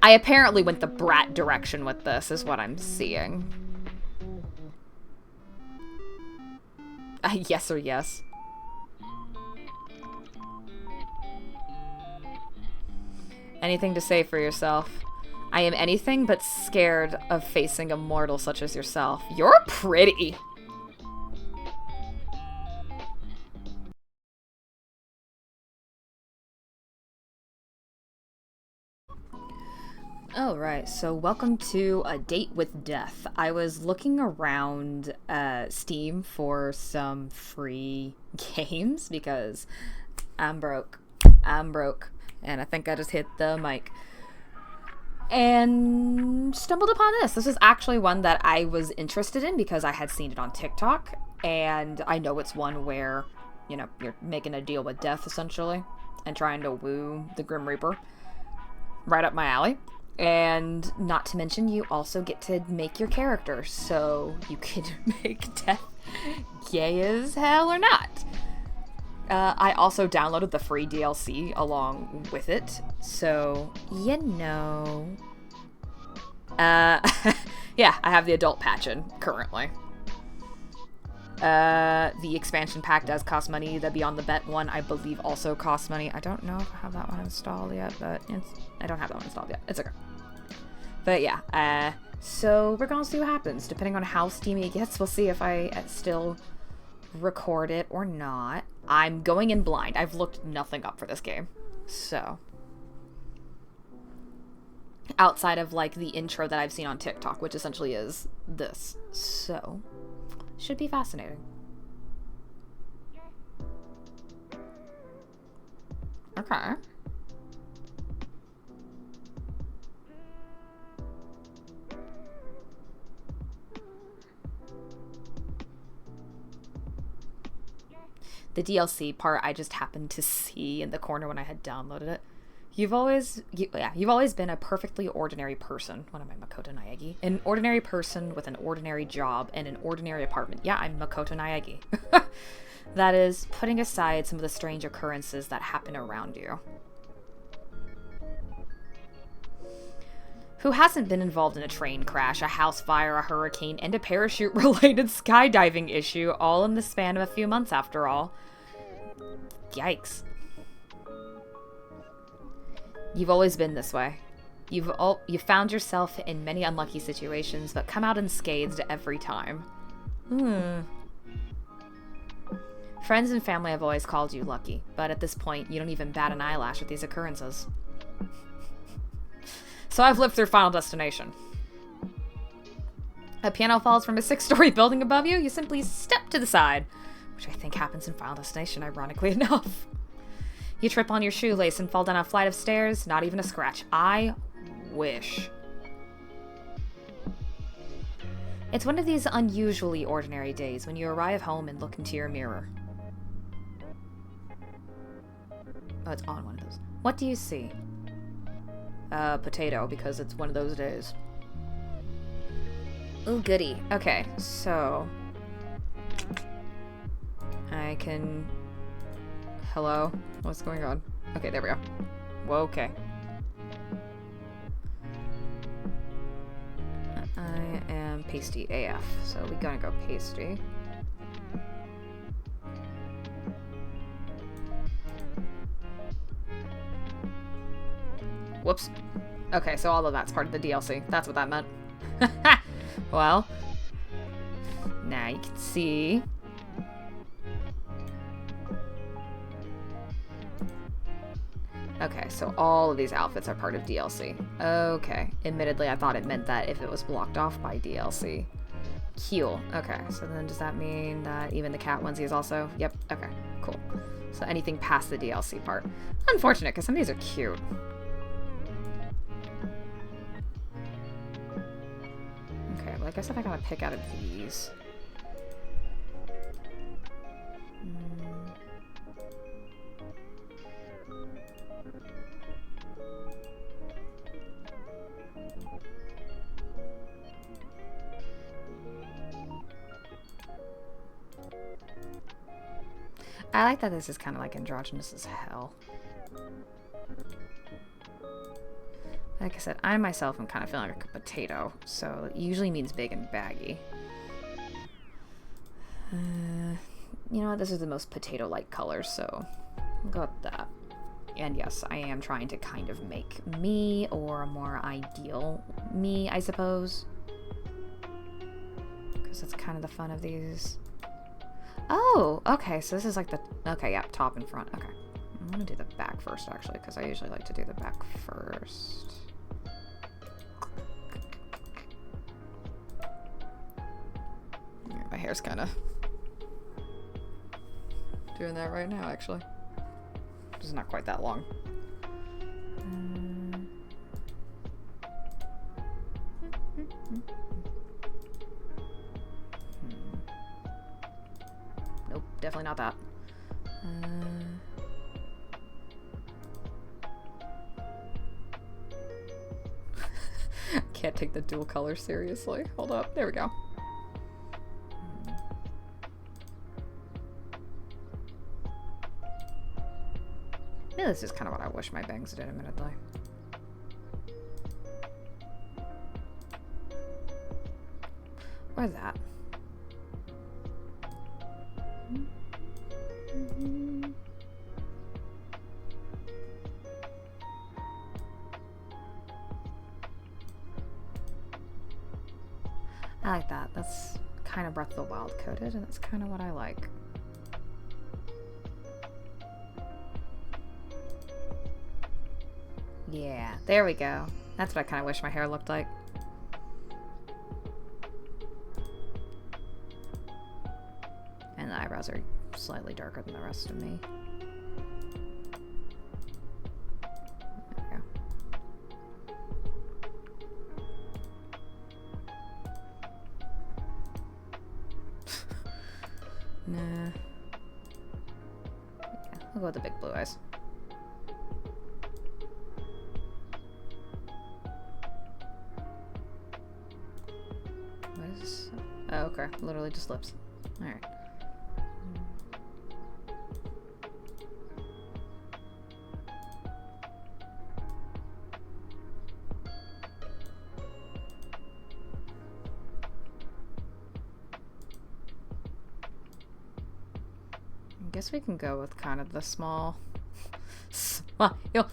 I apparently went the brat direction with this, is what I'm seeing. Yes or yes. Anything to say for yourself? I am anything but scared of facing a mortal such as yourself. You're pretty! Alright, so welcome to A Date with Death. I was looking around Steam for some free games because I'm broke. I'm broke. And I think I just hit the mic. And stumbled upon this. This is actually one that I was interested in because I had seen it on TikTok. And I know it's one where, you know, you're making a deal with death, essentially, and trying to woo the Grim Reaper. Right up my alley. And not to mention, you also get to make your character, so you can make death gay as hell or not. I also downloaded the free DLC along with it, so, you know. Yeah, I have the adult patch in, currently. The expansion pack does cost money. The Beyond the Bet one, I believe, also costs money. I don't know if I have that one installed yet, but I don't have that one installed yet. It's okay. But yeah, so we're gonna see what happens. Depending on how steamy it gets, we'll see if I still record it or not. I'm going in blind. I've looked nothing up for this game. So, outside of, like, the intro that I've seen on TikTok, which essentially is this. So, should be fascinating. Okay. The DLC part I just happened to see in the corner when I had downloaded it. You've always been a perfectly ordinary person. What am I, Makoto Naegi? An ordinary person with an ordinary job and an ordinary apartment. Yeah, I'm Makoto Naegi. That is, putting aside some of the strange occurrences that happen around you. Who hasn't been involved in a train crash, a house fire, a hurricane, and a parachute-related skydiving issue, all in the span of a few months, after all? Yikes. You've always been this way. You've found yourself in many unlucky situations, but come out unscathed every time. Friends and family have always called you lucky, but at this point, you don't even bat an eyelash at these occurrences. So I've lived through Final Destination. A piano falls from a 6-story building above you, you simply step to the side, which I think happens in Final Destination, ironically enough. You trip on your shoelace and fall down a flight of stairs, not even a scratch. I wish. It's one of these unusually ordinary days when you arrive home and look into your mirror. Oh, it's on one of those. What do you see? Potato, because it's one of those days. Ooh, goody. Okay, so... I can... Hello? What's going on? Okay, there we go. Whoa, okay. I am pasty AF, so we gotta go pasty. Whoops. Okay, so all of that's part of the DLC. That's what that meant. Well, now you can see. Okay, so all of these outfits are part of DLC. Okay. Admittedly, I thought it meant that if it was blocked off by DLC. Cool. Okay, so then does that mean that even the cat onesie is also? Yep, okay, cool. So anything past the DLC part. Unfortunate, because some of these are cute. Like I said, I gotta pick out of these. I like that this is kind of like androgynous as hell. Like I said, I myself am kind of feeling like a potato, so it usually means big and baggy. You know what? This is the most potato-like color, so I'll go with that. And yes, I am trying to kind of make me, or a more ideal me, I suppose. Because that's kind of the fun of these. Oh, okay, so this is like the... Okay, yeah, top and front. Okay. I'm going to do the back first, actually, because I usually like to do the back first. Yeah, my hair's kind of doing that right now, actually. It's not quite that long. Nope, definitely not that. Can't take the dual color seriously. Hold up, there we go. Yeah, this is kind of what I wish my bangs did, admittedly. Where's that? I like that. That's kind of Breath of the Wild coded, and that's kind of what I like. Yeah, there we go. That's what I kind of wish my hair looked like. And the eyebrows are slightly darker than the rest of me. There we go. Nah. Yeah, I'll go with the big blue eyes. Oh, okay. Literally just lips. Alright. I guess we can go with kind of the small... Yo.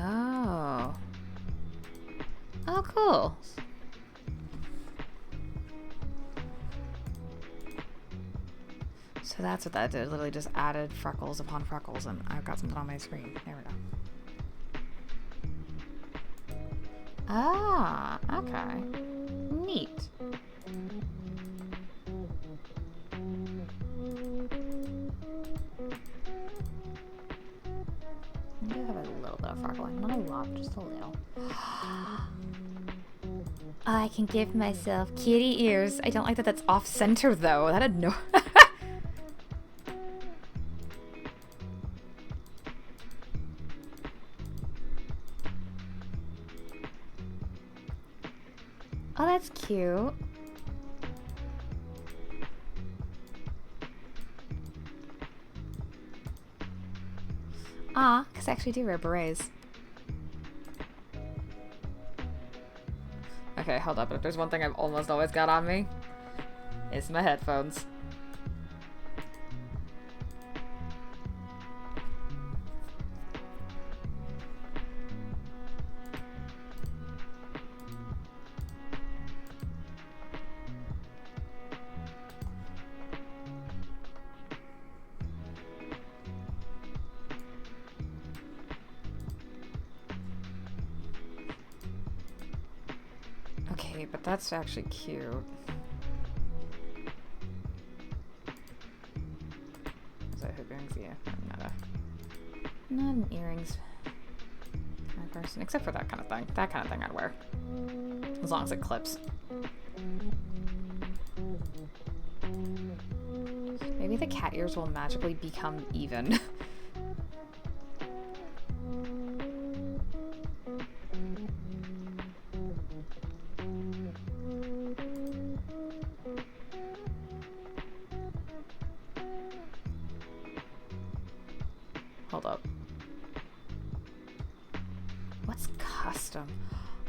Oh. Oh, cool. So that's what that did. Literally just added freckles upon freckles, and I've got something on my screen. There we go. Ah, okay. Neat. I do have a little bit of freckling. Not a lot, just a little. I can give myself kitty ears. I don't like that that's off-center, though. That had no... Oh, that's cute. Ah, because I actually do wear berets. Okay, hold up. If there's one thing I've almost always got on me, it's my headphones. Okay, but that's actually cute. Is that hoop earrings? Yeah, I'm not an earrings kind of person, except for that kind of thing. That kind of thing I'd wear, as long as it clips. Maybe Maybe the cat ears will magically become even. Hold up. What's custom?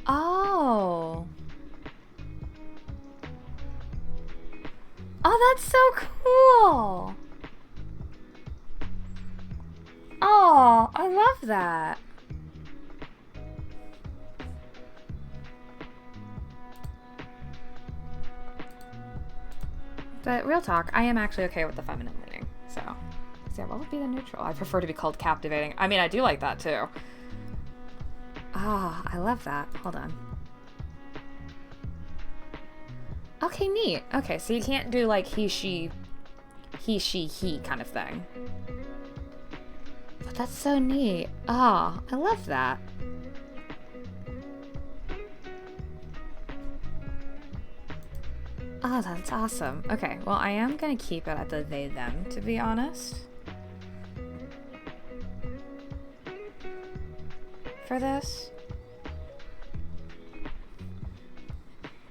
Oh. Oh, that's so cool. Oh, I love that. But real talk, I am actually okay with the feminine leaning. So, yeah, what would be the neutral? I prefer to be called captivating. I mean, I do like that too. Ah, I love that. Hold on. Okay, neat. Okay, so you can't do like he, she, he kind of thing. But that's so neat. Ah, I love that. Oh, that's awesome. Okay, well, I am gonna keep it at the they, them, to be honest. For this.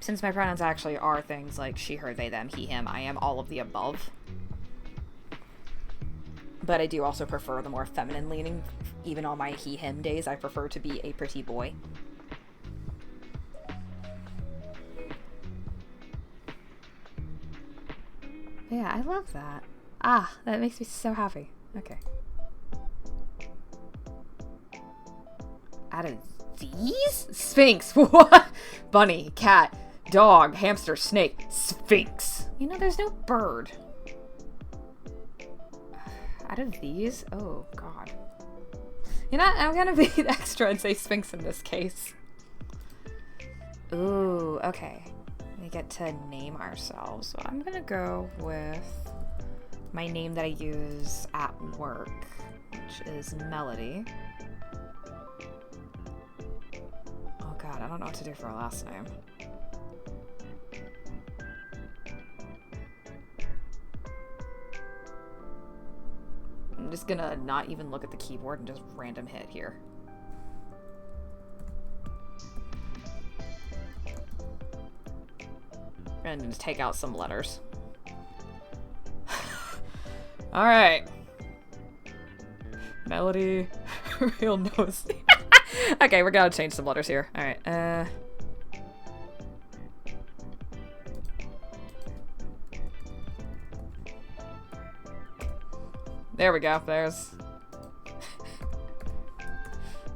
Since my pronouns actually are things like she, her, they, them, he, him, I am all of the above. But I do also prefer the more feminine leaning. Even on my he, him days, I prefer to be a pretty boy. Yeah, I love that. Ah, that makes me so happy. Okay. Out of these? Sphinx. What? Bunny, cat, dog, hamster, snake, sphinx. You know, there's no bird. Out of these? Oh, God. You know, I'm gonna be extra and say sphinx in this case. Ooh, okay. We get to name ourselves. So I'm gonna go with my name that I use at work, which is Melody. Oh God, I don't know what to do for a last name. I'm just gonna not even look at the keyboard and just random hit here. And just take out some letters. Alright. Melody. Real nose. Okay, we're gonna change some letters here. Alright, there we go.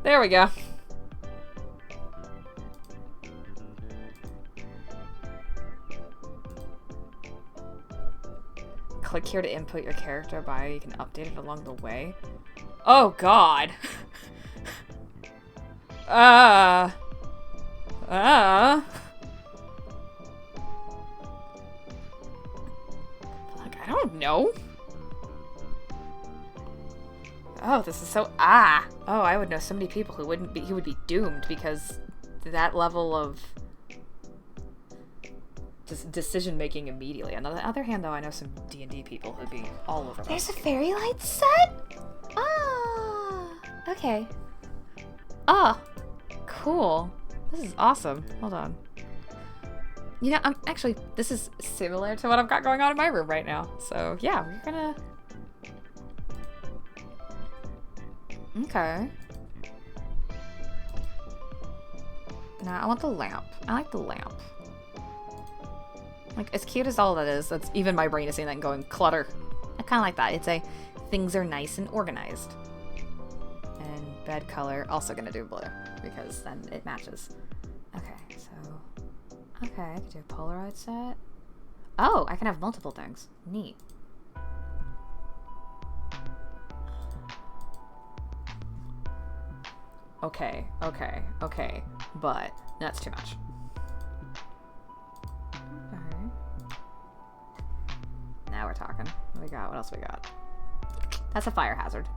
There we go. Click here to input your character bio. You can update it along the way. Oh God. Like, I don't know. Oh, this is so Oh, I would know so many people who would be doomed because that level of decision making immediately. On the other hand, though, I know some D&D people who'd be all over that. There's a fairy light set? Ah, okay. Ah, cool. This is awesome. Hold on. You know, actually, this is similar to what I've got going on in my room right now. So, yeah, we're gonna... Okay. Now, I want the lamp. I like the lamp. Like, as cute as all that is, that's even my brain is seeing that and going, clutter. I kind of like that. It's a, things are nice and organized. And bed color, also gonna do blue, because then it matches. Okay, so... Okay, I could do a Polaroid set. Oh, I can have multiple things. Neat. Okay, but that's too much. Alright. Now we're talking. What we got? What else we got? That's a fire hazard.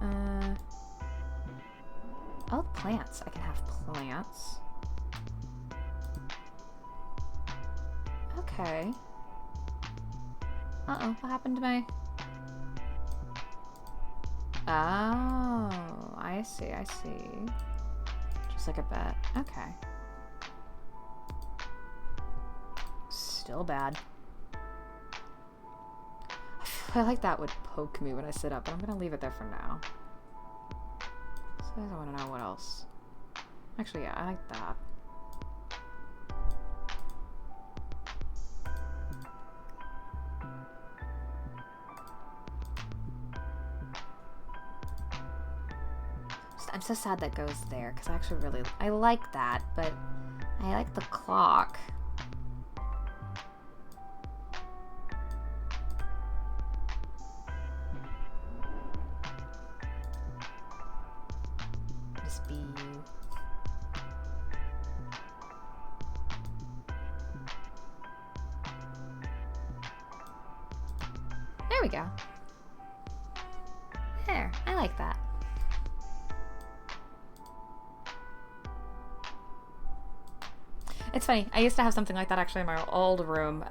Oh, plants. I can have plants. Okay. Uh-oh, what happened to my... Oh, I see, I see. Just like a bet. Okay. Still bad. I feel like that would poke me when I sit up, but I'm gonna leave it there for now. So I want to know what else. Actually, yeah, I like that. I'm so sad that goes there, because I actually really... I like that, but I like the clock. Just be you. There we go. There, I like that. It's funny, I used to have something like that actually in my old room,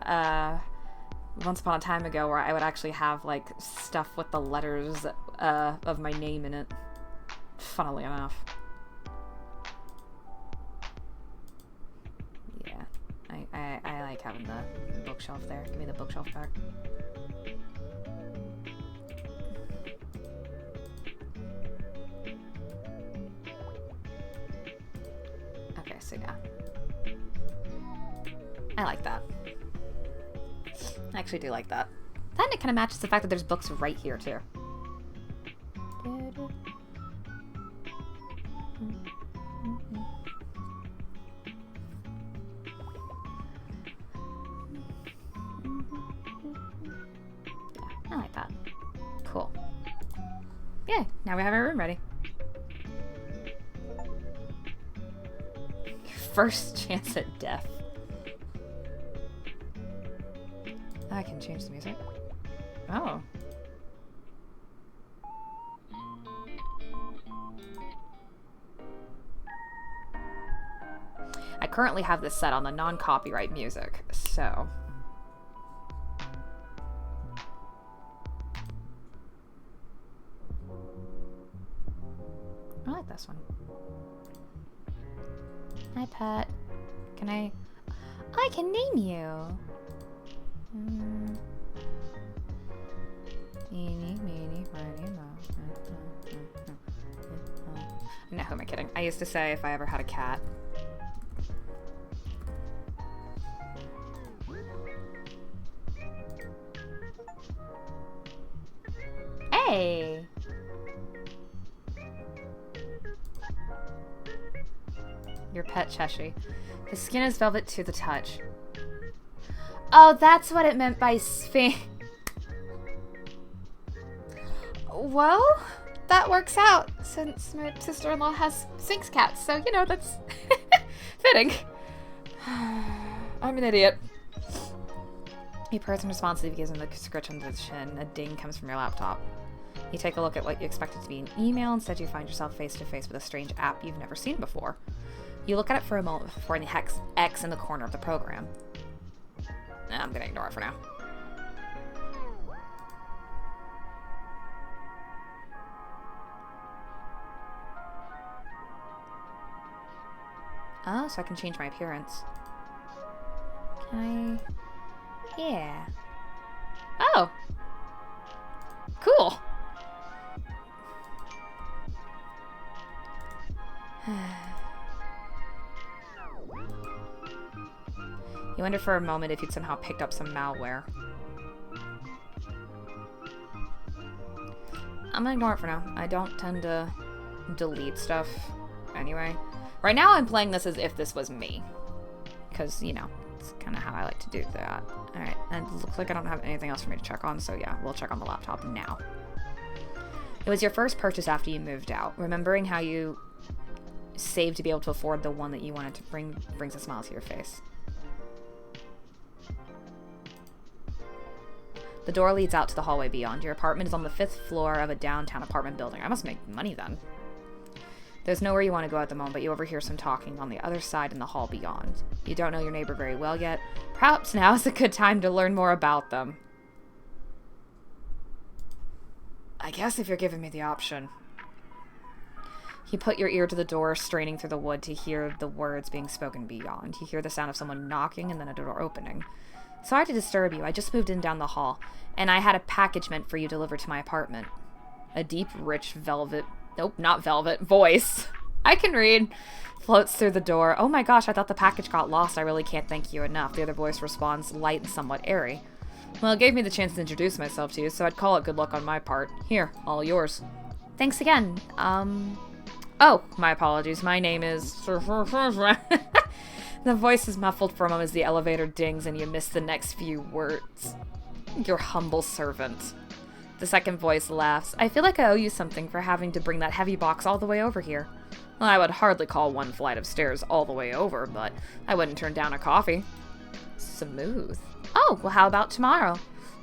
once upon a time ago, where I would actually have, like, stuff with the letters, of my name in it. Funnily enough. Yeah, I like having the bookshelf there. Give me the bookshelf back. Okay, so yeah. I like that. I actually do like that. Then it kind of matches the fact that there's books right here, too. Yeah, I like that. Cool. Yeah, now we have our room ready. First chance at death. I can change the music. Oh. I currently have this set on the non-copyright music, so... I like this one. Hi, pet. Can I... I can name you! Eeny, meeny, miny, moe. No, who am I kidding? I used to say if I ever had a cat. Hey! Your pet Cheshi. His skin is velvet to the touch. Oh, that's what it meant by sphinx. Well, that works out since my sister-in-law has sphinx cats, so, you know, that's fitting. I'm an idiot. He purrs in response to gives him the scratch on the chin. A ding comes from your laptop. You take a look at what you expected to be an email. Instead, you find yourself face-to-face with a strange app you've never seen before. You look at it for a moment before the hex X in the corner of the program. I'm gonna ignore it for now. Oh, so I can change my appearance. Can I... Yeah. Oh! Cool! You wonder for a moment if you'd somehow picked up some malware. I'm gonna ignore it for now. I don't tend to delete stuff anyway. Right now I'm playing this as if this was me. Because, you know, it's kind of how I like to do that. Alright, and it looks like I don't have anything else for me to check on, so yeah, we'll check on the laptop now. It was your first purchase after you moved out. Remembering how you saved to be able to afford the one that you wanted to brings a smile to your face. The door leads out to the hallway beyond. Your apartment is on the 5th floor of a downtown apartment building. I must make money then. There's nowhere you want to go at the moment, but you overhear some talking on the other side in the hall beyond. You don't know your neighbor very well yet. Perhaps now is a good time to learn more about them. I guess if you're giving me the option. You put your ear to the door, straining through the wood to hear the words being spoken beyond. You hear the sound of someone knocking and then a door opening. Sorry to disturb you. I just moved in down the hall, and I had a package meant for you delivered to my apartment. A deep, rich velvet... Nope, not velvet. Voice. I can read. Floats through the door. Oh my gosh, I thought the package got lost. I really can't thank you enough. The other voice responds, light and somewhat airy. Well, it gave me the chance to introduce myself to you, so I'd call it good luck on my part. Here, all yours. Thanks again. Oh, my apologies. My name is... The voice is muffled for a moment as the elevator dings and you miss the next few words. Your humble servant. The second voice laughs. I feel like I owe you something for having to bring that heavy box all the way over here. Well, I would hardly call one flight of stairs all the way over, but I wouldn't turn down a coffee. Smooth. Oh, well, how about tomorrow?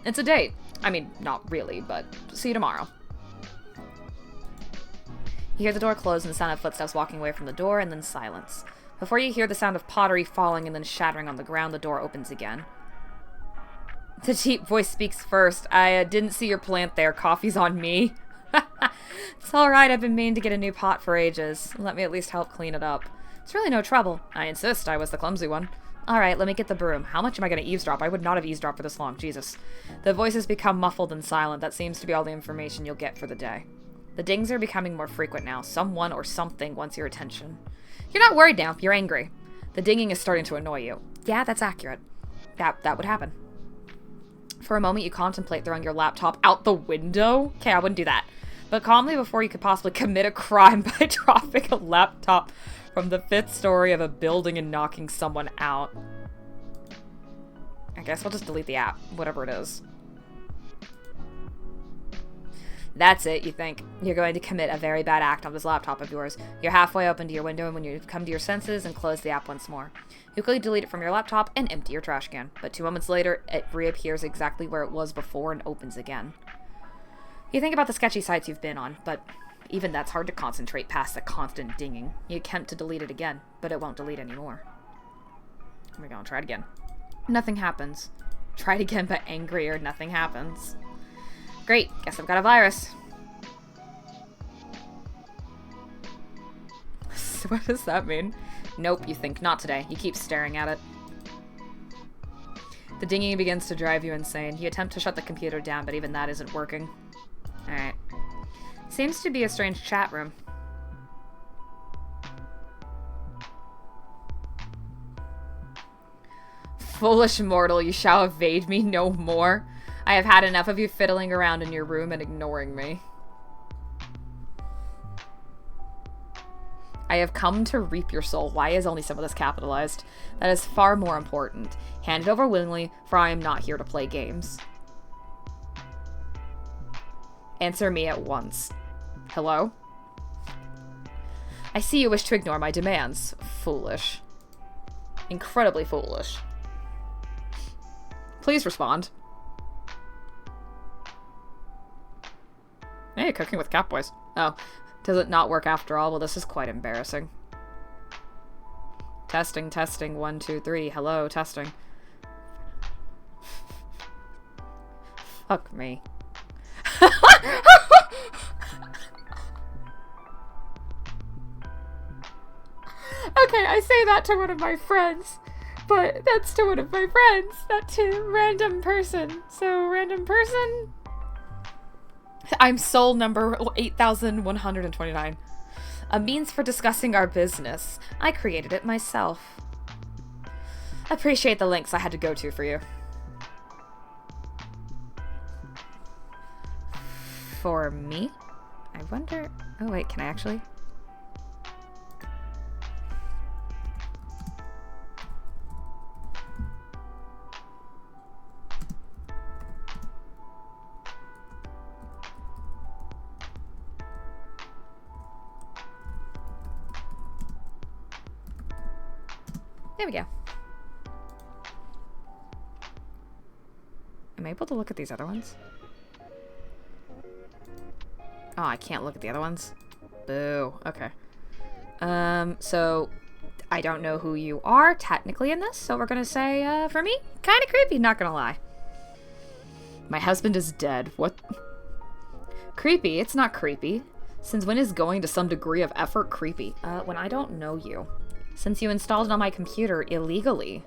It's a date. I mean, not really, but see you tomorrow. You hear the door close and the sound of footsteps walking away from the door, and then silence. Before you hear the sound of pottery falling and then shattering on the ground, the door opens again. The deep voice speaks first. I didn't see your plant there. Coffee's on me. It's alright, I've been meaning to get a new pot for ages. Let me at least help clean it up. It's really no trouble. I insist, I was the clumsy one. Alright, let me get the broom. How much am I going to eavesdrop? I would not have eavesdropped for this long, Jesus. The voices become muffled and silent. That seems to be all the information you'll get for the day. The dings are becoming more frequent now. Someone or something wants your attention. You're not worried now. You're angry. The dinging is starting to annoy you. Yeah, that's accurate. That would happen. For a moment, you contemplate throwing your laptop out the window. Okay, I wouldn't do that. But calmly before you could possibly commit a crime by dropping a laptop from the 5th story of a building and knocking someone out. I guess I'll just delete the app, whatever it is. That's it, you think. You're going to commit a very bad act on this laptop of yours. You're halfway open to your window when you come to your senses and close the app once more. You quickly delete it from your laptop and empty your trash can. But 2 moments later, it reappears exactly where it was before and opens again. You think about the sketchy sites you've been on, but even that's hard to concentrate past the constant dinging. You attempt to delete it again, but it won't delete anymore. Here we go, try it again. Nothing happens. Try it again, but angrier, nothing happens. Great, guess I've got a virus. So what does that mean? Nope, you think, not today. You keep staring at it. The dinging begins to drive you insane. You attempt to shut the computer down, but even that isn't working. Alright. Seems to be a strange chat room. Foolish mortal, you shall evade me no more. I have had enough of you fiddling around in your room and ignoring me. I have come to reap your soul. Why is only some of this capitalized? That is far more important. Hand it over willingly, for I am not here to play games. Answer me at once. Hello? I see you wish to ignore my demands. Foolish. Incredibly foolish. Please respond. Hey, cooking with Catboys. Oh, does it not work after all? Well, this is quite embarrassing. Testing, testing, 1, 2, 3. Hello, testing. Fuck me. Okay, I say that to one of my friends, but that's to one of my friends, not to a random person. So, random person? I'm soul number 8129. A means for discussing our business. I created it myself. Appreciate the links I had to go to for you. For me? I wonder... Oh wait, can I actually? There we go. Am I able to look at these other ones? Oh, I can't look at the other ones? Boo. Okay. So, I don't know who you are technically in this, so we're gonna say, for me, kinda creepy, not gonna lie. My husband is dead. What? creepy. It's not creepy. Since when is going to some degree of effort creepy? When I don't know you. Since you installed it on my computer illegally.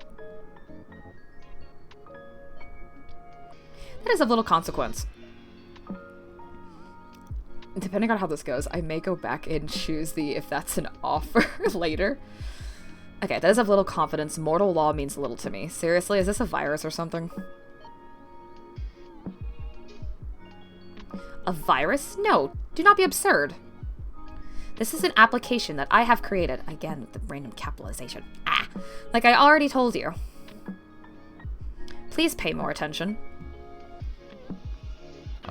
That is of little consequence. Depending on how this goes, I may go back and choose the if that's an offer later. Okay, that is of little confidence. Mortal law means little to me. Seriously, is this a virus or something? A virus? No, do not be absurd. This is an application that I have created. Again, with the random capitalization. Ah, like I already told you. Please pay more attention.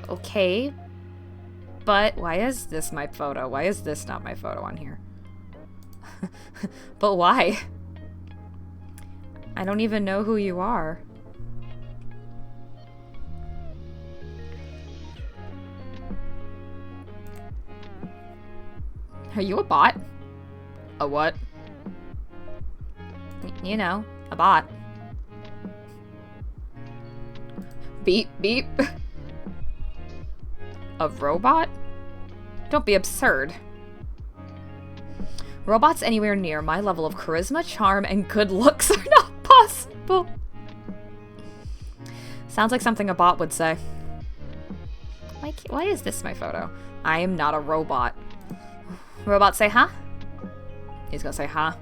Okay. But why is this my photo? Why is this not my photo on here? But why? I don't even know who you are. Are you a bot? A what? You know, a bot. Beep, beep. A robot? Don't be absurd. Robots anywhere near my level of charisma, charm, and good looks are not possible. Sounds like something a bot would say. Why is this my photo? I am not a robot. Robot say, huh? He's gonna say, huh?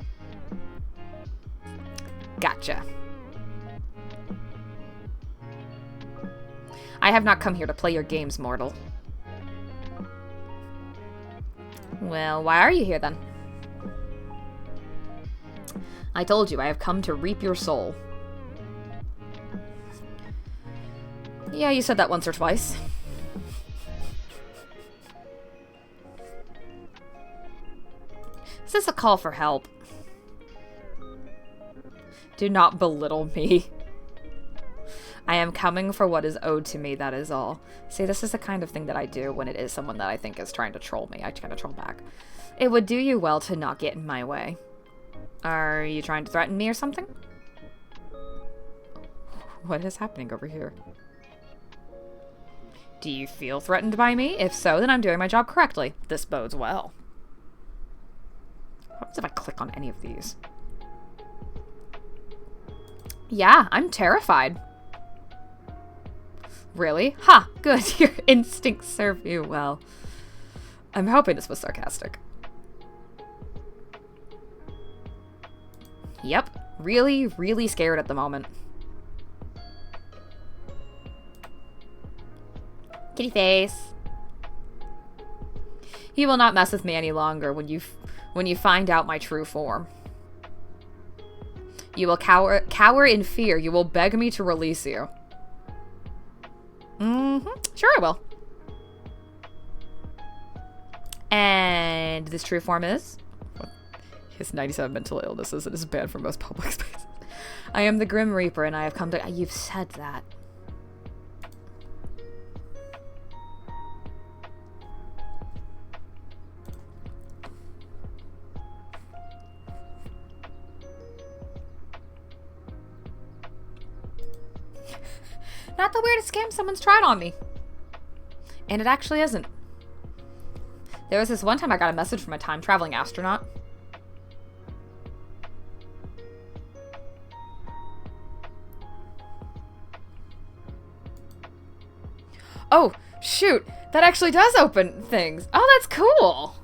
Gotcha. I have not come here to play your games, mortal. Well, why are you here then? I told you, I have come to reap your soul. Yeah, you said that once or twice. Is this a call for help? Do not belittle me. I am coming for what is owed to me, that is all. See, this is the kind of thing that I do when it is someone that I think is trying to troll me. I kind of troll back. It would do you well to not get in my way. Are you trying to threaten me or something? What is happening over here? Do you feel threatened by me? If so, then I'm doing my job correctly. This bodes well. What happens if I click on any of these? Yeah, I'm terrified. Really? Ha! Good. Your instincts serve you well. I'm hoping this was sarcastic. Yep. Really, really scared at the moment. Kitty face. You will not mess with me any longer when you find out my true form. You will cower in fear. You will beg me to release you. Sure I will. And this true form is? He has 97 mental illnesses and is banned from most public spaces. I am the Grim Reaper and I have come to... You've said that. Not the weirdest scam someone's tried on me. And it actually isn't. There was this one time I got a message from a time-traveling astronaut. Oh, shoot. That actually does open things. Oh, that's cool.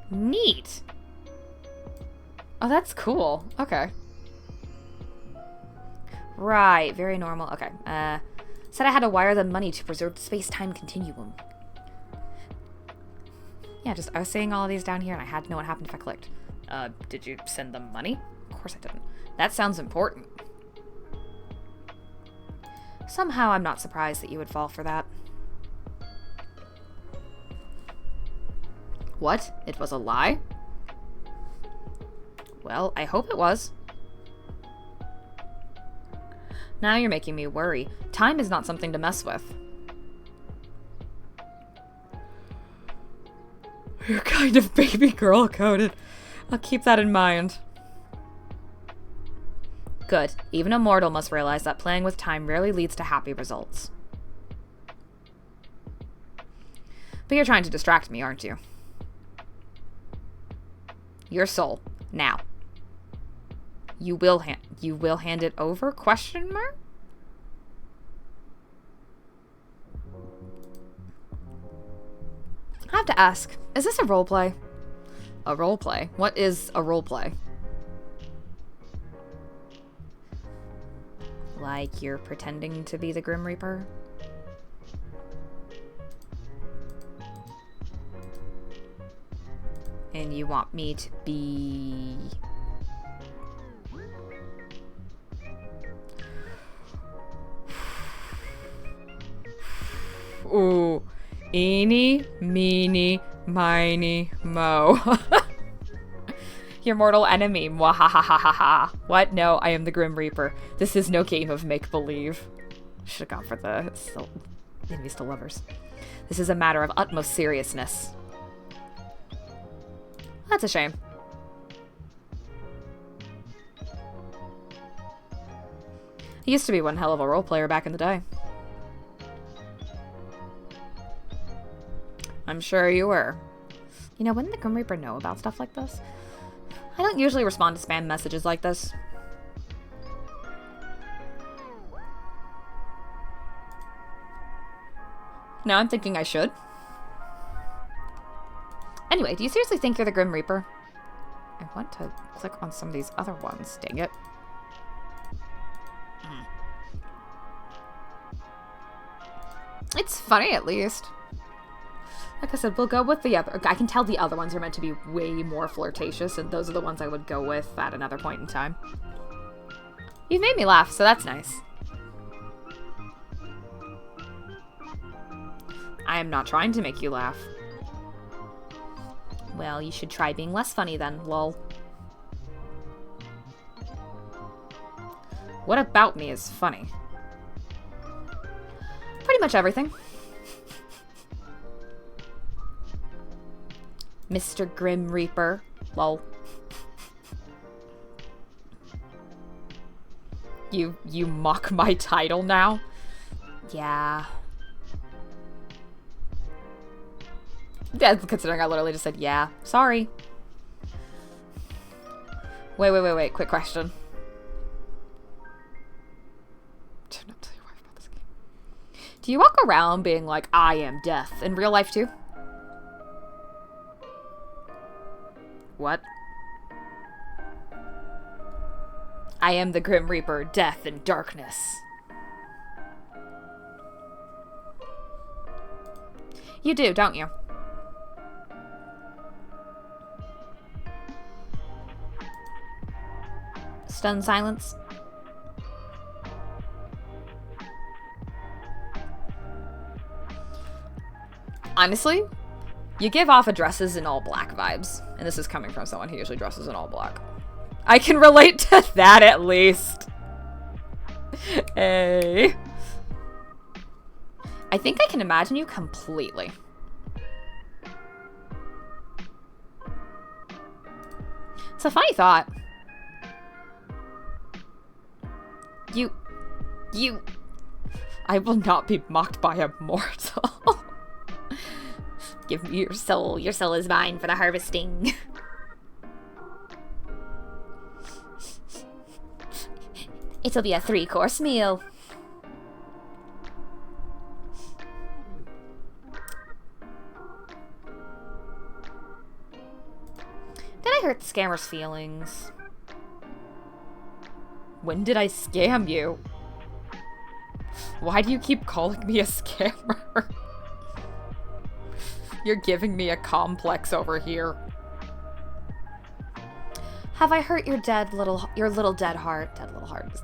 Neat. Oh, that's cool. Okay. Right, very normal. Okay. Said I had to wire them money to preserve the space-time continuum. Yeah, I was saying all of these down here and I had to know what happened if I clicked. Did you send them money? Of course I didn't. That sounds important. Somehow I'm not surprised that you would fall for that. What? It was a lie? Well, I hope it was. Now you're making me worry. Time is not something to mess with. You're kind of baby girl coded. I'll keep that in mind. Good. Even a mortal must realize that playing with time rarely leads to happy results. But you're trying to distract me, aren't you? Your soul. Now. You will hand it over? Question mark? I have to ask, is this a roleplay? A roleplay? What is a roleplay? Like you're pretending to be the Grim Reaper? And you want me to be... Ooh. Eeny, meeny, miny, mo. Your mortal enemy. Mwahahaha. What? No, I am the Grim Reaper. This is no game of make-believe. Should have gone for the enemies to lovers. This is a matter of utmost seriousness. That's a shame. He used to be one hell of a role player back in the day. I'm sure you were. You know, wouldn't the Grim Reaper know about stuff like this? I don't usually respond to spam messages like this. Now I'm thinking I should. Anyway, do you seriously think you're the Grim Reaper? I want to click on some of these other ones, dang it. It's funny, at least. Like I said, we'll go with the other... I can tell the other ones are meant to be way more flirtatious, and those are the ones I would go with at another point in time. You've made me laugh, so that's nice. I am not trying to make you laugh. Well, you should try being less funny then, lol. What about me is funny? Pretty much everything. Mr. Grim Reaper. Lol. You mock my title now? Yeah. Yeah, considering I literally just said yeah. Sorry. Wait. Quick question. Do not tell your wife about this game. Do you walk around being like, I am death in real life too? What? I am the Grim Reaper, death and darkness. You do, don't you? Stunned silence. Honestly, you give off a dresses in all black vibes. And this is coming from someone who usually dresses in all black. I can relate to that at least. Hey. I think I can imagine you completely. It's a funny thought. I will not be mocked by a mortal. Give me your soul. Your soul is mine for the harvesting. It'll be a 3-course meal. Did I hurt the scammer's feelings? When did I scam you? Why do you keep calling me a scammer? You're giving me a complex over here. Have I hurt your little dead heart? Dead little heart is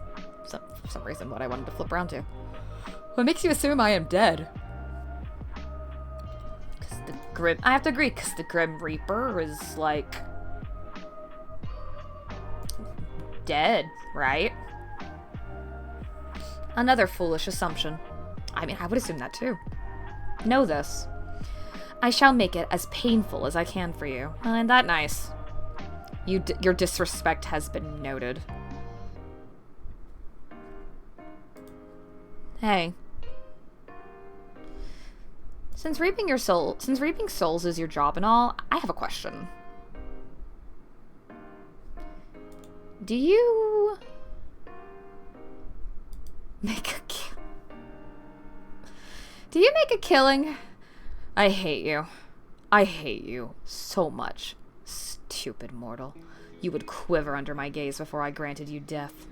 for some reason what I wanted to flip around to. What makes you assume I am dead? I have to agree, because the Grim Reaper is, like, dead, right? Another foolish assumption. I mean, I would assume that too. Know this. I shall make it as painful as I can for you. Isn't that nice? Your disrespect has been noted. Hey. Since reaping souls is your job and all, I have a question. Do you make a killing? I hate you. I hate you so much. Stupid mortal. You would quiver under my gaze before I granted you death.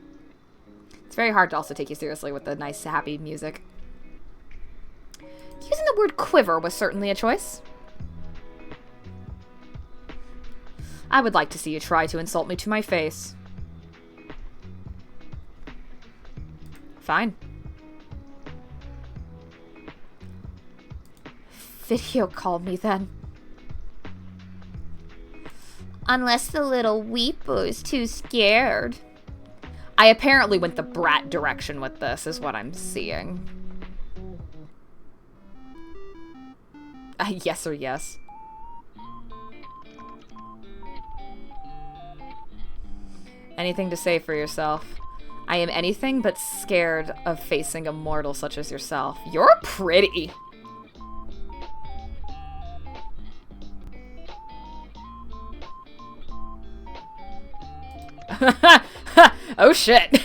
It's very hard to also take you seriously with the nice, happy music. Using the word quiver was certainly a choice. I would like to see you try to insult me to my face. Fine. Video call me then. Unless the little weepo's too scared. I apparently went the brat direction with this, is what I'm seeing. Yes or yes. Anything to say for yourself? I am anything but scared of facing a mortal such as yourself. You're pretty! Oh shit!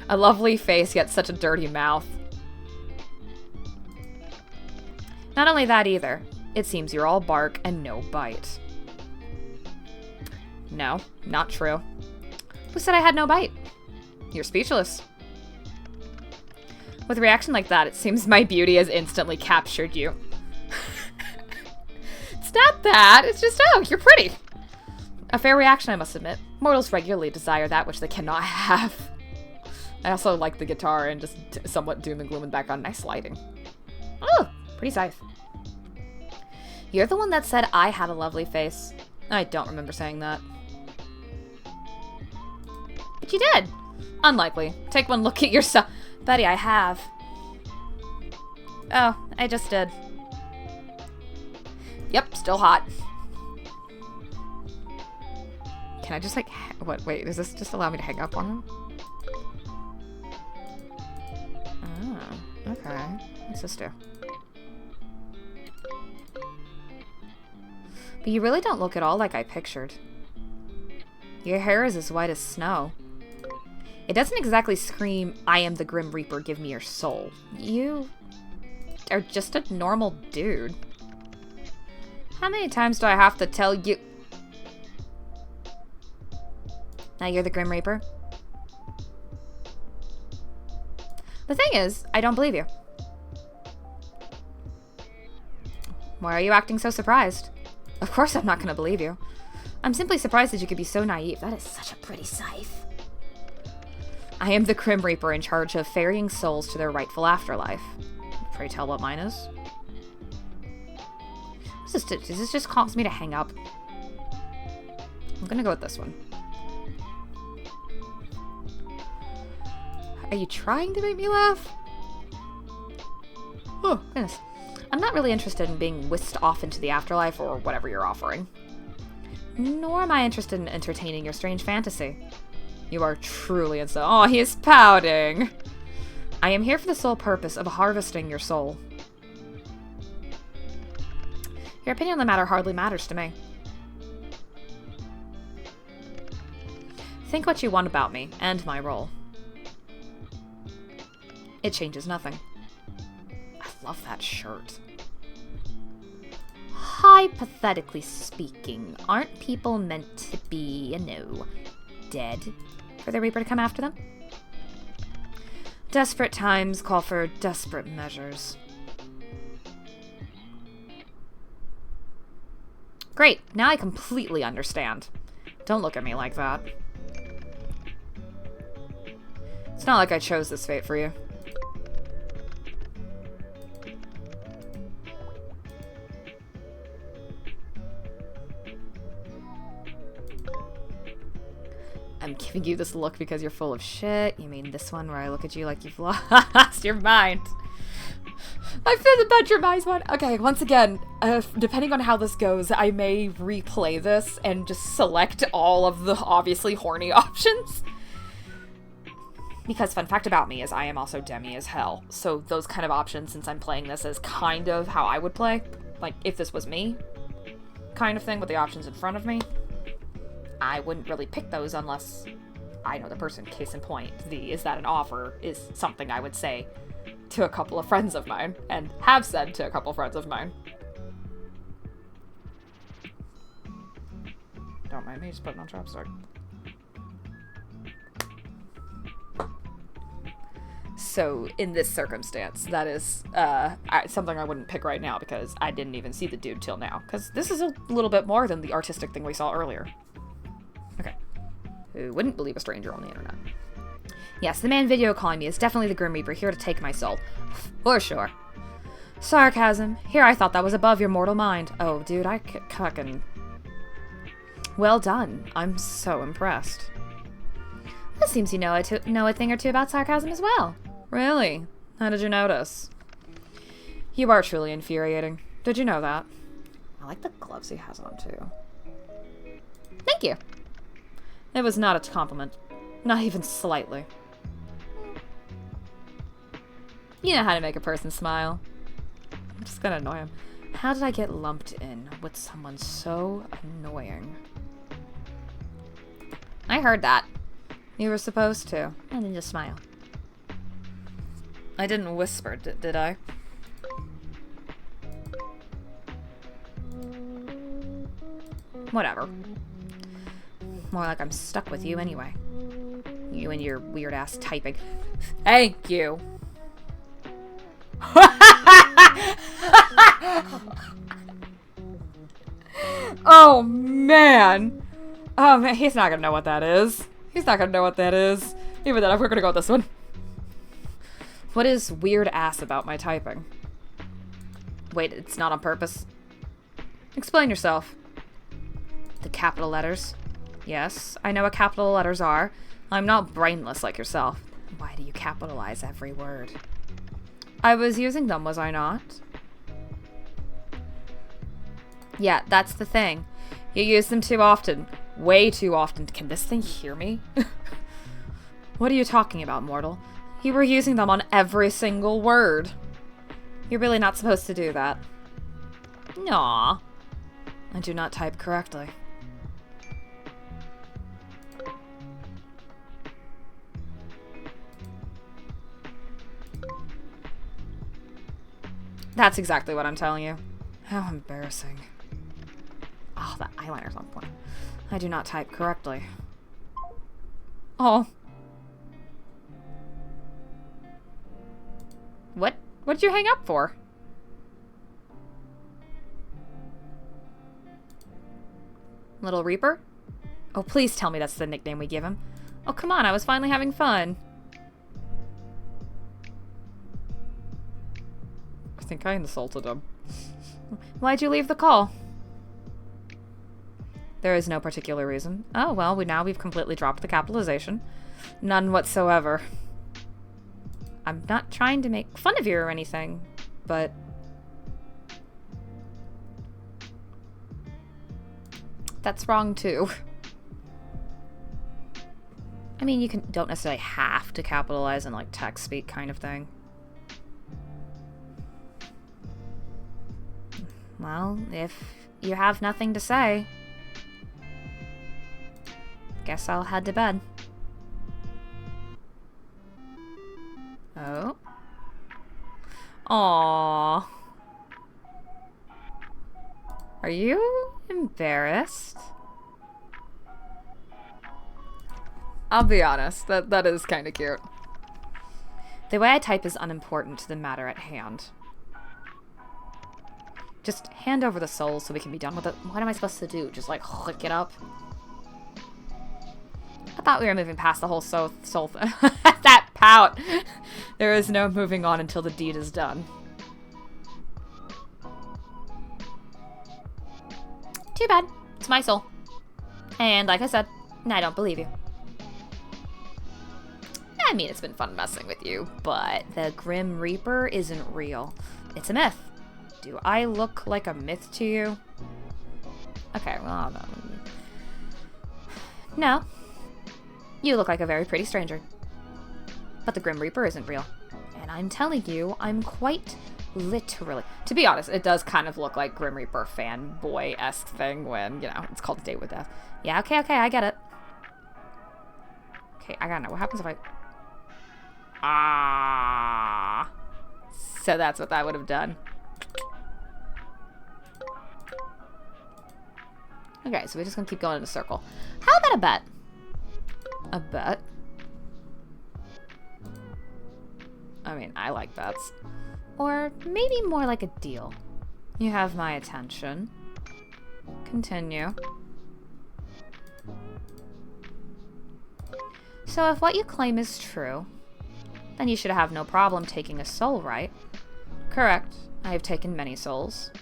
A lovely face, yet such a dirty mouth. Not only that either. It seems you're all bark and no bite. No, not true. Who said I had no bite? You're speechless. With a reaction like that, it seems my beauty has instantly captured you. It's not that, it's just, oh, you're pretty. A fair reaction, I must admit. Mortals regularly desire that which they cannot have. I also like the guitar and just somewhat doom and gloom in the background. Nice lighting. Oh, pretty scythe. You're the one that said I had a lovely face. I don't remember saying that. But you did. Unlikely. Take one look at yourself. Betty, I have. Oh, I just did. Yep, still hot. Can I just like, what, wait, does this just allow me to hang up on him? Oh, okay. What's this do? But you really don't look at all like I pictured. Your hair is as white as snow. It doesn't exactly scream, I am the Grim Reaper, give me your soul. You are just a normal dude. How many times do I have to tell you? Now you're the Grim Reaper? The thing is, I don't believe you. Why are you acting so surprised? Of course I'm not going to believe you. I'm simply surprised that you could be so naive. That is such a pretty scythe. I am the Grim Reaper in charge of ferrying souls to their rightful afterlife. Pray tell what mine is. Does this just cause me to hang up? I'm gonna go with this one. Are you trying to make me laugh? Oh, goodness. I'm not really interested in being whisked off into the afterlife or whatever you're offering. Nor am I interested in entertaining your strange fantasy. You are truly insane. Oh, he is pouting. I am here for the sole purpose of harvesting your soul. Your opinion on the matter hardly matters to me. Think what you want about me and my role. It changes nothing. I love that shirt. Hypothetically speaking, aren't people meant to be, dead for the Reaper to come after them? Desperate times call for desperate measures. Great, now I completely understand. Don't look at me like that. It's not like I chose this fate for you. I'm giving you this look because you're full of shit. You mean this one where I look at you like you've lost your mind? I feel the bedroom one. Okay, once again, depending on how this goes, I may replay this and just select all of the obviously horny options. Because fun fact about me is I am also demi as hell. So those kind of options, since I'm playing this as kind of how I would play, like if this was me, kind of thing with the options in front of me, I wouldn't really pick those unless I know the person. Case in point, the is that an offer is something I would say to a couple of friends of mine, and have said to a couple of friends of mine. Don't mind me just putting on Chopstick. So, in this circumstance, that is something I wouldn't pick right now because I didn't even see the dude till now. Because this is a little bit more than the artistic thing we saw earlier. Okay. Who wouldn't believe a stranger on the internet? Yes, the man video calling me is definitely the Grim Reaper here to take my soul. For sure. Sarcasm. Here, I thought that was above your mortal mind. Oh, dude, I fucking... Well done. I'm so impressed. It seems you know a thing or two about sarcasm as well. Really? How did you notice? You are truly infuriating. Did you know that? I like the gloves he has on, too. Thank you. It was not a compliment. Not even slightly. You know how to make a person smile. I'm just gonna annoy him. How did I get lumped in with someone so annoying? I heard that. You were supposed to. And then just smile. I didn't whisper, did I? Whatever. More like I'm stuck with you anyway. You and your weird-ass typing. Thank you. Oh, man. Oh, man, he's not gonna know what that is. He's not gonna know what that is. Even then, we're gonna go with this one. What is weird-ass about my typing? Wait, it's not on purpose? Explain yourself. The capital letters. Yes, I know what capital letters are. I'm not brainless like yourself. Why do you capitalize every word? I was using them, was I not? Yeah, that's the thing. You use them too often. Way too often. Can this thing hear me? What are you talking about, mortal? You were using them on every single word. You're really not supposed to do that. Aw. I do not type correctly. That's exactly what I'm telling you. How embarrassing. Oh, that eyeliner's on point. I do not type correctly. Oh. What? What did you hang up for? Little Reaper? Oh, please tell me that's the nickname we give him. Oh, come on, I was finally having fun. I think I insulted him. Why'd you leave the call? There is no particular reason. Oh, well, we've completely dropped the capitalization. None whatsoever. I'm not trying to make fun of you or anything, but... that's wrong, too. I mean, you don't necessarily have to capitalize in, like, text speak kind of thing. Well, if you have nothing to say, guess I'll head to bed. Oh. Aww. Are you embarrassed? I'll be honest, that is kind of cute. The way I type is unimportant to the matter at hand. Just hand over the soul so we can be done with it. What am I supposed to do? Just, like, hook it up? I thought we were moving past the whole soul thing. That pout! There is no moving on until the deed is done. Too bad. It's my soul. And like I said, I don't believe you. I mean, it's been fun messing with you, but the Grim Reaper isn't real. It's a myth. Do I look like a myth to you? Okay, well, no. You look like a very pretty stranger. But the Grim Reaper isn't real. And I'm telling you, I'm quite literally... To be honest, it does kind of look like Grim Reaper fanboy-esque thing when, you know, it's called A Date with Death. Yeah, okay, I get it. Okay, I gotta know. What happens if I... Ah. So that's what that would have done. Okay, so we're just gonna keep going in a circle. How about a bet? A bet? I mean, I like bets. Or maybe more like a deal. You have my attention. Continue. So if what you claim is true, then you should have no problem taking a soul, right? Correct. I have taken many souls.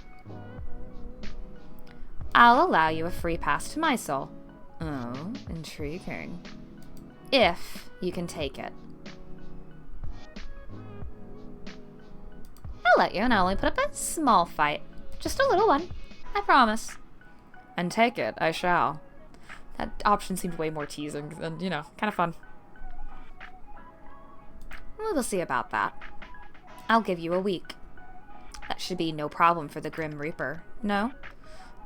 I'll allow you a free pass to my soul. Oh, intriguing. If you can take it. I'll let you, and I'll only put up a small fight. Just a little one. I promise. And take it, I shall. That option seemed way more teasing and, you know, kind of fun. We'll see about that. I'll give you a week. That should be no problem for the Grim Reaper. No?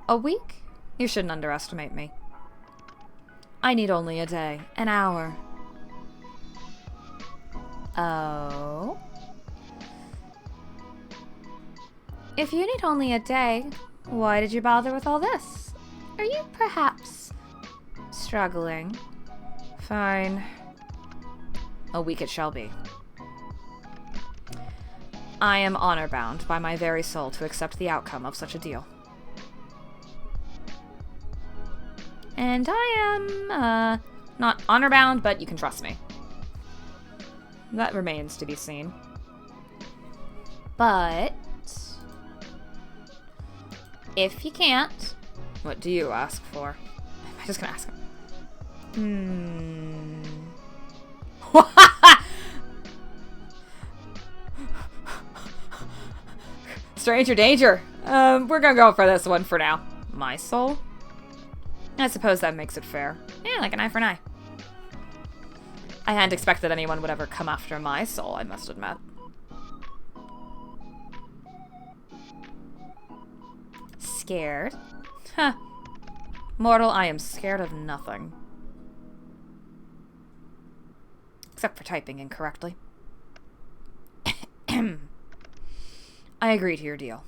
A week? You shouldn't underestimate me. I need only a day. An hour. Oh? If you need only a day, why did you bother with all this? Are you perhaps struggling? Fine. A week it shall be. I am honor-bound by my very soul to accept the outcome of such a deal. And I am, not honor-bound, but you can trust me. That remains to be seen. But... if you can't, what do you ask for? Am I just gonna ask him? Stranger danger. We're gonna go for this one for now. My soul? I suppose that makes it fair. Yeah, like an eye for an eye. I hadn't expected anyone would ever come after my soul, I must admit. Scared? Huh. Mortal, I am scared of nothing. Except for typing incorrectly. I agree to your deal.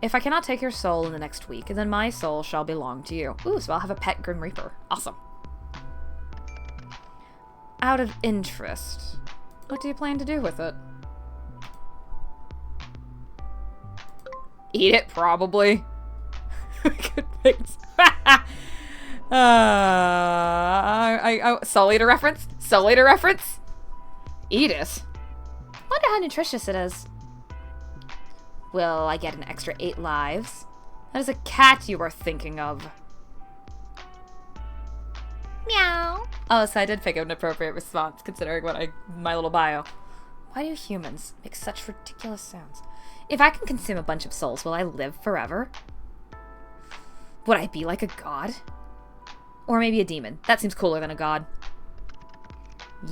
If I cannot take your soul in the next week, then my soul shall belong to you. Ooh, so I'll have a pet Grim Reaper. Awesome. Out of interest, what do you plan to do with it? Eat it, probably. Good things. Soul Eater reference? Soul Eater reference? Eat it. Wonder how nutritious it is. Will I get an extra 8 lives? That is a cat you are thinking of. Meow. Oh, so I did pick an appropriate response, considering my little bio. Why do humans make such ridiculous sounds? If I can consume a bunch of souls, will I live forever? Would I be like a god? Or maybe a demon. That seems cooler than a god.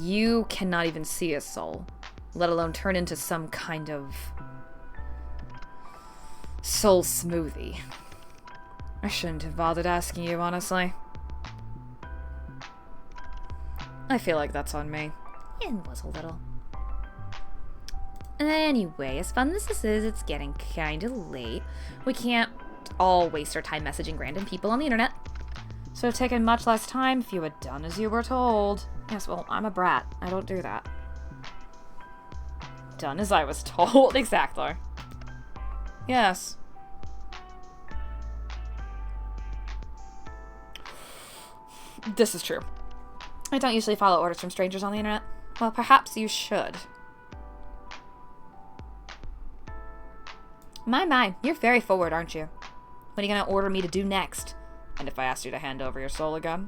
You cannot even see a soul, let alone turn into some kind of soul smoothie. I shouldn't have bothered asking you, honestly. I feel like that's on me. It was a little. Anyway, as fun as this is, it's getting kinda late. We can't all waste our time messaging random people on the internet. So it would have taken much less time if you had done as you were told. Yes, well, I'm a brat. I don't do that. Done as I was told. Exactly. Yes. This is true. I don't usually follow orders from strangers on the internet. Well, perhaps you should. My, you're very forward, aren't you? What are you gonna order me to do next? And if I asked you to hand over your soul again?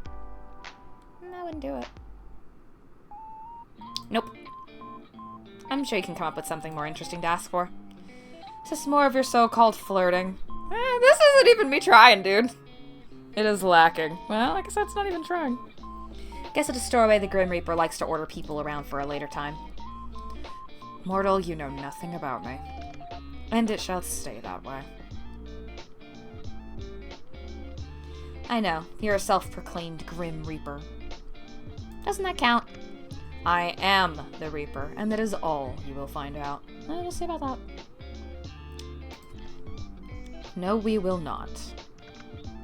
I wouldn't do it. Nope. I'm sure you can come up with something more interesting to ask for. It's just more of your so-called flirting. This isn't even me trying, dude. It is lacking. Well, I guess that's not even trying. Guess at a storeway the Grim Reaper likes to order people around for a later time. Mortal, you know nothing about me. And it shall stay that way. I know, you're a self-proclaimed Grim Reaper. Doesn't that count? I am the Reaper, and that is all you will find out. We'll see about that. No, we will not.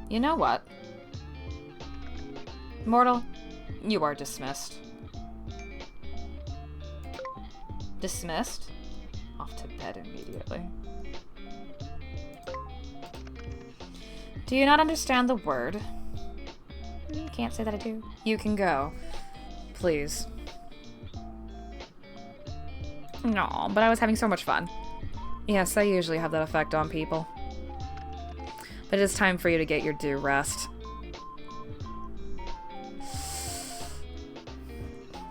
You know what? Mortal, you are dismissed. Dismissed? Off to bed immediately. Do you not understand the word? Can't say that I do. You can go. Please. No, but I was having so much fun. Yes, I usually have that effect on people. But it is time for you to get your due rest.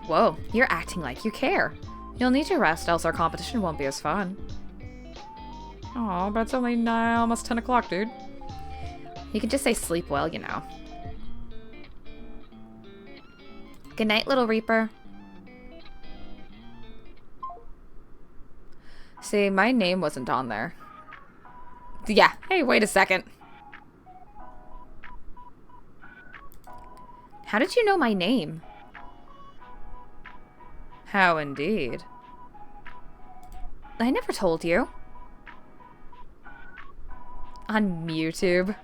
Whoa, you're acting like you care. You'll need your rest, else our competition won't be as fun. Oh, but it's only now, almost 10 o'clock, dude. You could just say sleep well, you know. Good night, little Reaper. See, my name wasn't on there. Yeah, hey, wait a second. How did you know my name? How indeed. I never told you. On YouTube.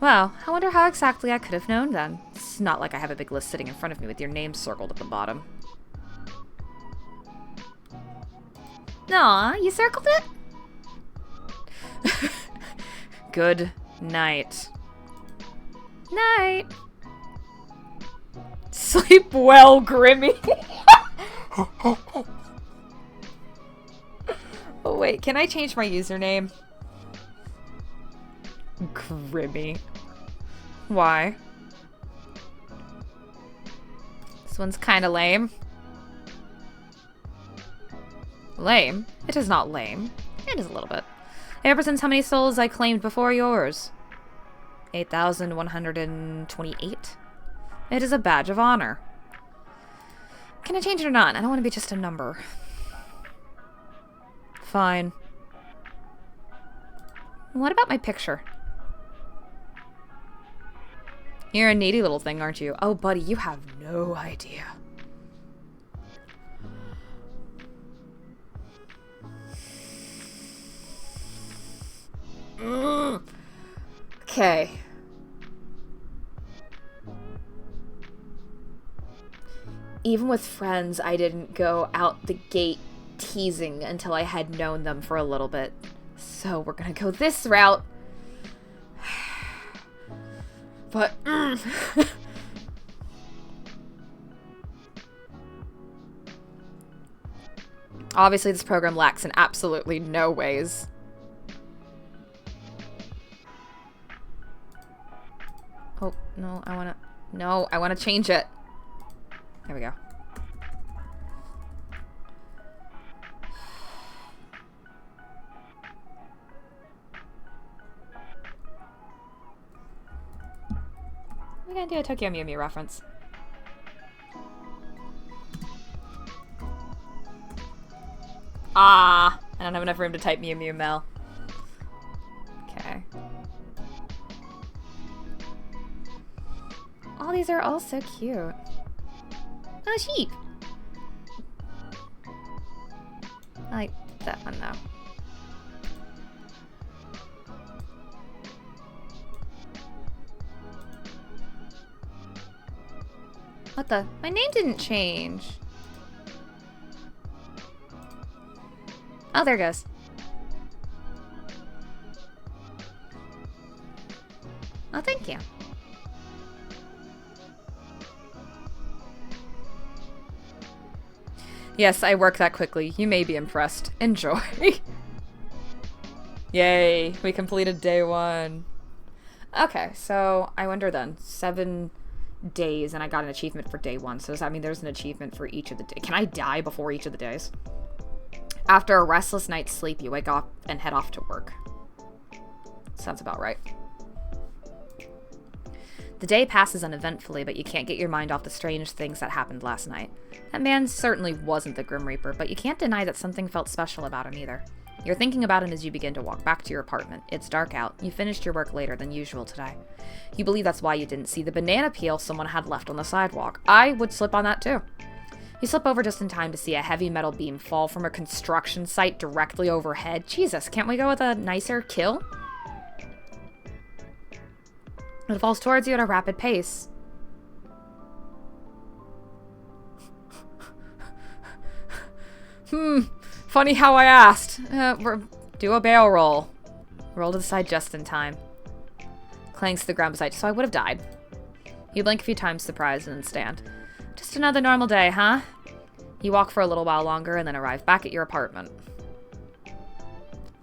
Well, I wonder how exactly I could have known then. It's not like I have a big list sitting in front of me with your name circled at the bottom. Aw, you circled it? Good night. Night. Sleep well, Grimmy. Oh, wait, can I change my username? Grimmy. Why? This one's kinda lame. Lame? It is not lame. It is a little bit. It represents how many souls I claimed before yours. 8,128. It is a badge of honor. Can I change it or not? I don't want to be just a number. Fine. What about my picture? You're a needy little thing, aren't you? Oh, buddy, you have no idea. Okay. Even with friends, I didn't go out the gate teasing until I had known them for a little bit. So we're gonna go this route. But, obviously this program lacks in absolutely no ways. Oh, no, I wanna change it. There we go. We're gonna do a Tokyo Mew Mew reference. Ah! I don't have enough room to type Mew Mew Mel. Okay. All these are all so cute. Oh, sheep! I like that one, though. What the? My name didn't change. Oh, there it goes. Oh, thank you. Yes, I work that quickly. You may be impressed. Enjoy. Yay, we completed day 1. Okay, so I wonder then. 7 days, and I got an achievement for day 1. So does that mean there's an achievement for each of the days? Can I die before each of the days? After a restless night's sleep, you wake up and head off to work. Sounds about right. The day passes uneventfully, but you can't get your mind off the strange things that happened last night. That man certainly wasn't the Grim Reaper, but you can't deny that something felt special about him either. You're thinking about him as you begin to walk back to your apartment. It's dark out. You finished your work later than usual today. You believe that's why you didn't see the banana peel someone had left on the sidewalk. I would slip on that too. You slip over just in time to see a heavy metal beam fall from a construction site directly overhead. Jesus, can't we go with a nicer kill? It falls towards you at a rapid pace. Funny how I asked. Do a barrel roll. Roll to the side just in time. Clangs to the ground beside you, so I would have died. You blink a few times, surprised, and then stand. Just another normal day, huh? You walk for a little while longer and then arrive back at your apartment.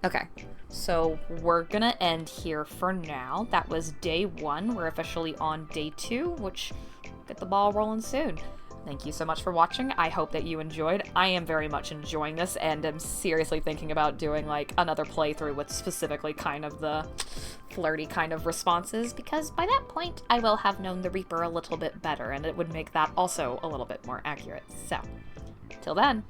Okay, so we're gonna end here for now. That was day 1. We're officially on day 2, which get the ball rolling soon. Thank you so much for watching. I hope that you enjoyed. I am very much enjoying this and am seriously thinking about doing like another playthrough with specifically kind of the flirty kind of responses, because by that point I will have known the Reaper a little bit better and it would make that also a little bit more accurate. So, till then.